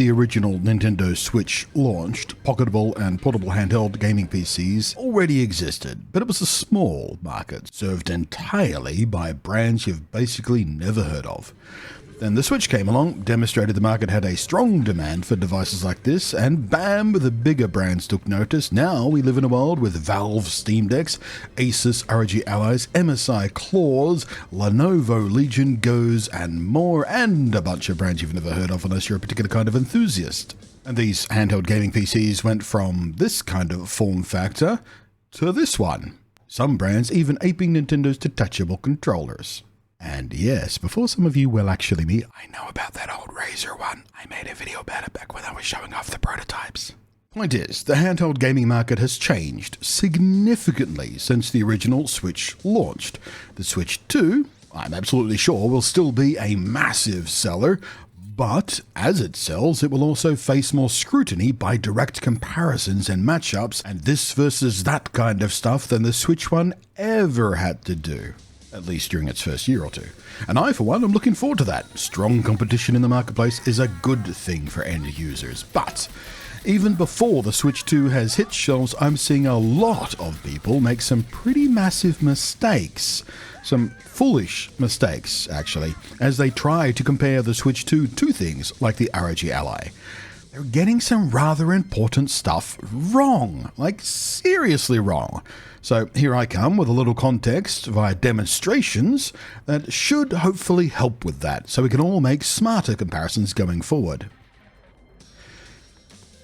the original Nintendo Switch launched, pocketable and portable handheld gaming PCs already existed, but it was a small market, served entirely by brands you've basically never heard of. Then the Switch came along, demonstrated the market had a strong demand for devices like this, and bam, the bigger brands took notice. Now we live in a world with Valve Steam Decks, Asus ROG Allys, MSI Claws, Lenovo Legion Goes, and more, and a bunch of brands you've never heard of unless you're a particular kind of enthusiast. And these handheld gaming PCs went from this kind of form factor to this one. Some brands even aping Nintendo's detachable controllers. And yes, before some of you, well actually me, I know about that old Razer one. I made a video about it back when I was showing off the prototypes. Point is, the handheld gaming market has changed significantly since the original Switch launched. The Switch 2, I'm absolutely sure, will still be a massive seller, but as it sells, it will also face more scrutiny by direct comparisons and matchups, and this versus that kind of stuff than the Switch one ever had to do. At least during its first year or two. And I, for one, am looking forward to that. Strong competition in the marketplace is a good thing for end users. But even before the Switch 2 has hit shelves, I'm seeing a lot of people make some pretty massive mistakes. Some foolish mistakes, actually, as they try to compare the Switch 2 to things like the ROG Ally. They're getting some rather important stuff wrong. Like, seriously wrong. So here I come with a little context via demonstrations that should hopefully help with that, so we can all make smarter comparisons going forward.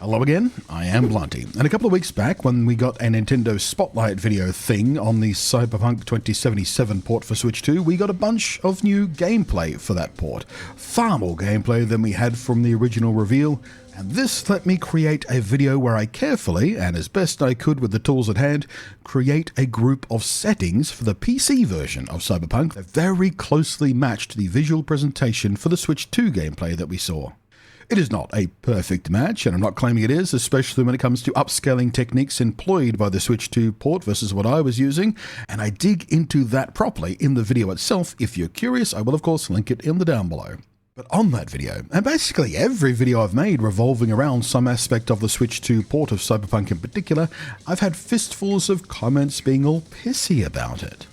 Hello again, I am Blunty, and a couple of weeks back when we got a Nintendo Spotlight video thing on the Cyberpunk 2077 port for Switch 2, we got a bunch of new gameplay for that port. Far more gameplay than we had from the original reveal, and this let me create a video where I carefully, and as best I could with the tools at hand, create a group of settings for the PC version of Cyberpunk that very closely matched the visual presentation for the Switch 2 gameplay that we saw. It is not a perfect match, and I'm not claiming it is, especially when it comes to upscaling techniques employed by the Switch 2 port versus what I was using, and I dig into that properly in the video itself. If you're curious, I will of course link it in the down below. But on that video, and basically every video I've made revolving around some aspect of the Switch 2 port of Cyberpunk in particular, I've had fistfuls of comments being all pissy about it.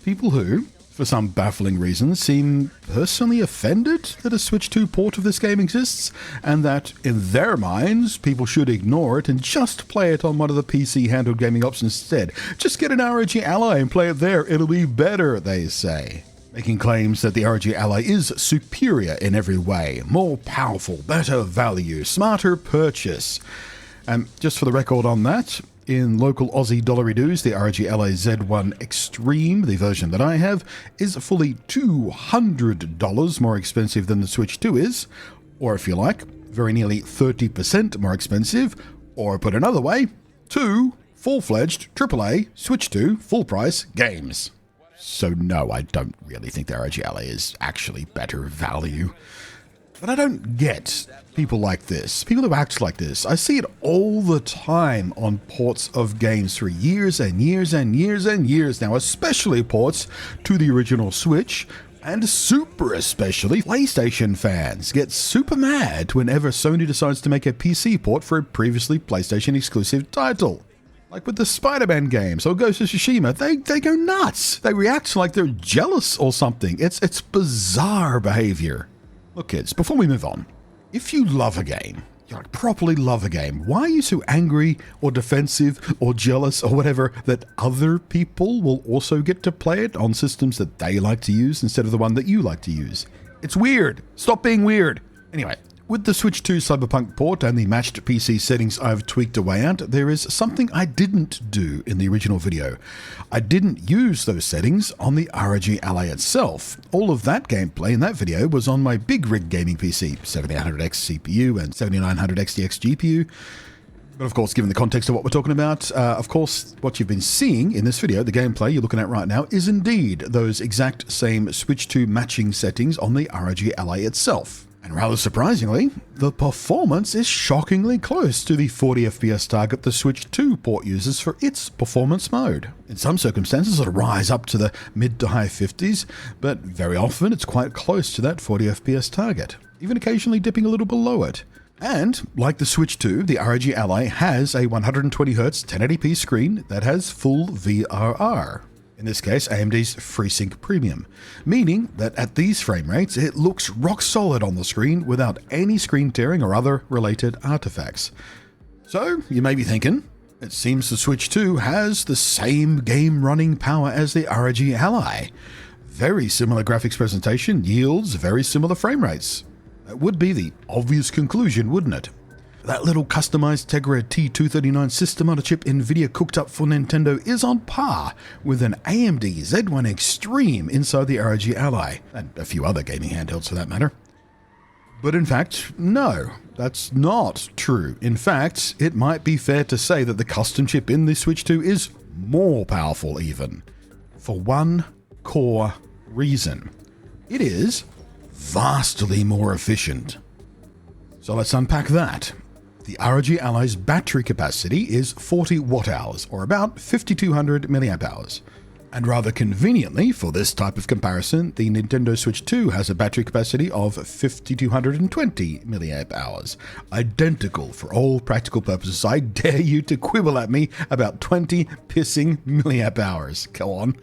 People who, for some baffling reason, seem personally offended that a Switch 2 port of this game exists, and that, in their minds, people should ignore it and just play it on one of the PC handheld gaming options instead. Just get an ROG Ally and play it there, it'll be better, they say. Making claims that the ROG Ally is superior in every way, more powerful, better value, smarter purchase. And just for the record on that, in local Aussie dollary-doos, the ROG Ally Z1 Extreme, the version that I have, is fully $200 more expensive than the Switch 2 is, or if you like, very nearly 30% more expensive, or put another way, 2 full-fledged AAA Switch 2 full-price games. So no, I don't really think the ROG Ally is actually better value. But I don't get people like this, people who act like this. I see it all the time on ports of games for years and years and years and years now, especially ports to the original Switch, and super especially PlayStation fans get super mad whenever Sony decides to make a PC port for a previously PlayStation exclusive title. Like with the Spider-Man games or Ghost of Tsushima, they go nuts. They react like they're jealous or something. It's bizarre behavior. Look kids, before we move on, if you love a game, you like properly love a game, why are you so angry or defensive or jealous or whatever that other people will also get to play it on systems that they like to use instead of the one that you like to use? It's weird. Stop being weird. Anyway, with the Switch 2 Cyberpunk port and the matched PC settings I've tweaked away at, there is something I didn't do in the original video. I didn't use those settings on the ROG Ally itself. All of that gameplay in that video was on my big rig gaming PC, 7800X CPU and 7900 XTX GPU. But of course, given the context of what we're talking about, of course, what you've been seeing in this video, the gameplay you're looking at right now, is indeed those exact same Switch 2 matching settings on the ROG Ally itself. And rather surprisingly, the performance is shockingly close to the 40 FPS target the Switch 2 port uses for its performance mode. In some circumstances it'll rise up to the mid to high 50s, but very often it's quite close to that 40 FPS target, even occasionally dipping a little below it. And like the Switch 2, the ROG Ally has a 120Hz 1080p screen that has full VRR. In this case, AMD's FreeSync Premium, meaning that at these frame rates, it looks rock solid on the screen without any screen tearing or other related artifacts. So, you may be thinking, it seems the Switch 2 has the same game running power as the ROG Ally. Very similar graphics presentation yields very similar frame rates. That would be the obvious conclusion, wouldn't it? That little customized Tegra T239 system-on-a-chip NVIDIA cooked up for Nintendo is on par with an AMD Z1 Extreme inside the ROG Ally, and a few other gaming handhelds for that matter. But in fact, no, that's not true. In fact, it might be fair to say that the custom chip in the Switch 2 is more powerful even, for one core reason. It is vastly more efficient. So let's unpack that. The ROG Ally's battery capacity is 40 watt-hours, or about 5200 milliamp hours. And rather conveniently, for this type of comparison, the Nintendo Switch 2 has a battery capacity of 5220 milliamp hours. Identical for all practical purposes. I dare you to quibble at me about 20 pissing milliamp hours. Go on.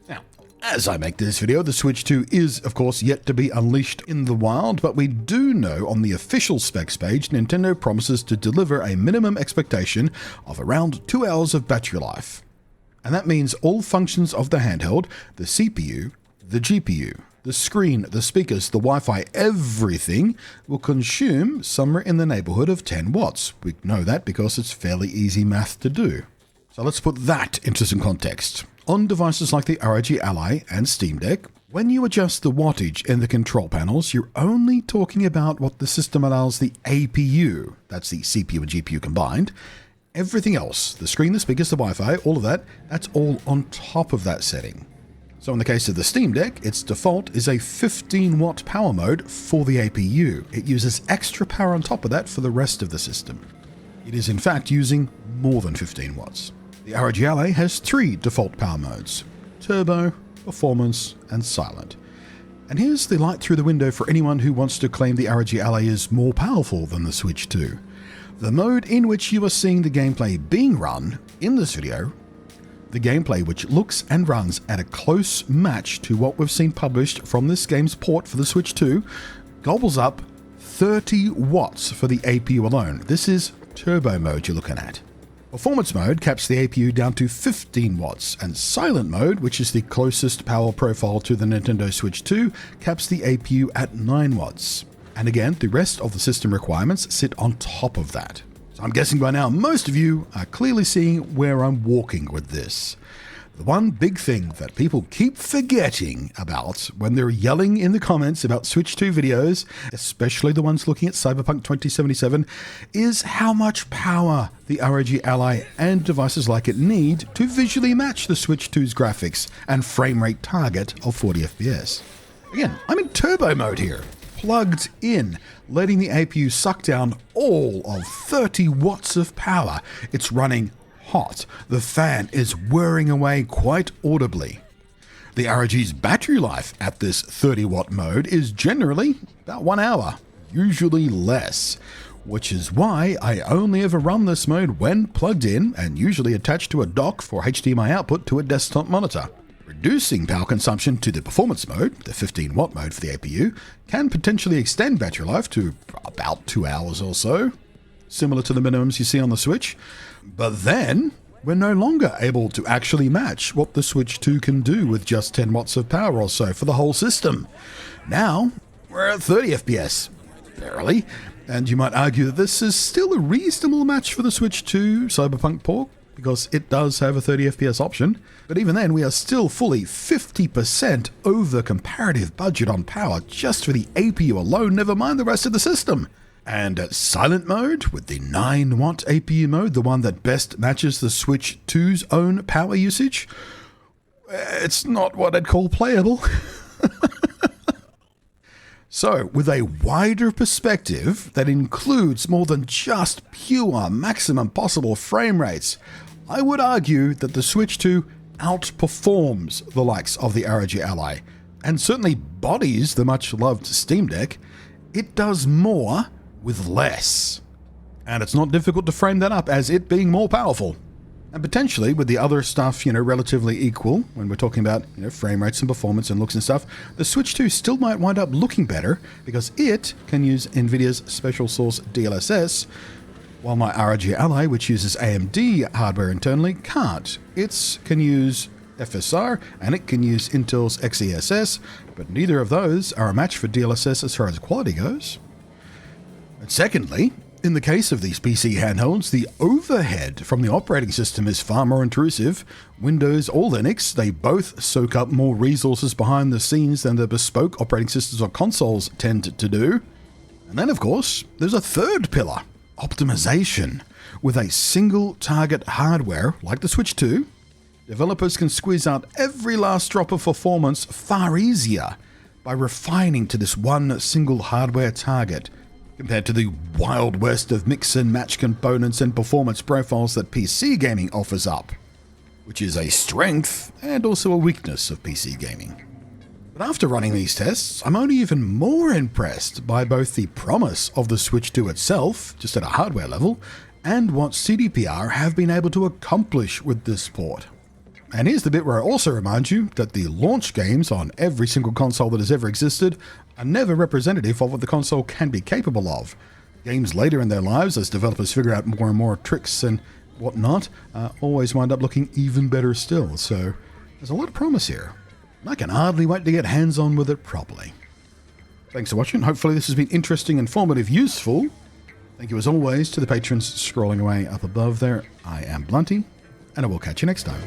Now, as I make this video, the Switch 2 is, of course, yet to be unleashed in the wild, but we do know on the official specs page, Nintendo promises to deliver a minimum expectation of around 2 hours of battery life. And that means all functions of the handheld, the CPU, the GPU, the screen, the speakers, the Wi-Fi, everything will consume somewhere in the neighborhood of 10 watts. We know that because it's fairly easy math to do. So let's put that into some context. On devices like the ROG Ally and Steam Deck, when you adjust the wattage in the control panels, you're only talking about what the system allows the APU, that's the CPU and GPU combined. Everything else, the screen, the speakers, the Wi-Fi, all of that, that's all on top of that setting. So in the case of the Steam Deck, its default is a 15 watt power mode for the APU. It uses extra power on top of that for the rest of the system. It is in fact using more than 15 watts. The ROG Ally has 3 default power modes: Turbo, Performance, and Silent. And here's the light through the window for anyone who wants to claim the ROG Ally is more powerful than the Switch 2. The mode in which you are seeing the gameplay being run in this video, the gameplay which looks and runs at a close match to what we've seen published from this game's port for the Switch 2, gobbles up 30 watts for the APU alone. This is Turbo mode you're looking at. Performance mode caps the APU down to 15 watts, and Silent mode, which is the closest power profile to the Nintendo Switch 2, caps the APU at 9 watts. And again, the rest of the system requirements sit on top of that. So I'm guessing by now most of you are clearly seeing where I'm walking with this. The one big thing that people keep forgetting about when they're yelling in the comments about Switch 2 videos, especially the ones looking at Cyberpunk 2077, is how much power the ROG Ally and devices like it need to visually match the Switch 2's graphics and frame rate target of 40 FPS. Again, I'm in turbo mode here, plugged in, letting the APU suck down all of 30 watts of power. It's running hot. The fan is whirring away quite audibly. The ROG's battery life at this 30 watt mode is generally about 1 hour, usually less, which is why I only ever run this mode when plugged in and usually attached to a dock for HDMI output to a desktop monitor. Reducing power consumption to the performance mode, the 15 watt mode for the APU, can potentially extend battery life to about 2 hours or so, similar to the minimums you see on the Switch. But then, we're no longer able to actually match what the Switch 2 can do with just 10 watts of power or so for the whole system. Now, we're at 30 FPS, barely, and you might argue that this is still a reasonable match for the Switch 2 Cyberpunk port, because it does have a 30 FPS option, but even then we are still fully 50% over comparative budget on power just for the APU alone, never mind the rest of the system. And at Silent mode, with the 9 watt APU mode, the one that best matches the Switch 2's own power usage, it's not what I'd call playable. So, with a wider perspective that includes more than just pure maximum possible frame rates, I would argue that the Switch 2 outperforms the likes of the ROG Ally, and certainly bodies the much-loved Steam Deck. It does more with less. And it's not difficult to frame that up as it being more powerful. And potentially, with the other stuff, relatively equal, when we're talking about, frame rates and performance and looks and stuff, the Switch 2 still might wind up looking better because it can use NVIDIA's special source DLSS, while my ROG Ally, which uses AMD hardware internally, can't. It can use FSR and it can use Intel's XeSS, but neither of those are a match for DLSS as far as quality goes. And secondly, in the case of these PC handhelds, the overhead from the operating system is far more intrusive. Windows or Linux, they both soak up more resources behind the scenes than the bespoke operating systems or consoles tend to do. And then, of course, there's a third pillar, optimization. With a single target hardware, like the Switch 2, developers can squeeze out every last drop of performance far easier by refining to this one single hardware target, compared to the wild west of mix and match components and performance profiles that PC gaming offers up, which is a strength and also a weakness of PC gaming. But after running these tests, I'm only even more impressed by both the promise of the Switch 2 itself, just at a hardware level, and what CDPR have been able to accomplish with this port. And here's the bit where I also remind you that the launch games on every single console that has ever existed are never representative of what the console can be capable of. Games later in their lives, as developers figure out more and more tricks and whatnot, always wind up looking even better still. So there's a lot of promise here. I can hardly wait to get hands-on with it properly. Thanks for watching. Hopefully this has been interesting, informative, useful. Thank you as always to the patrons scrolling away up above there. I am Blunty, and I will catch you next time.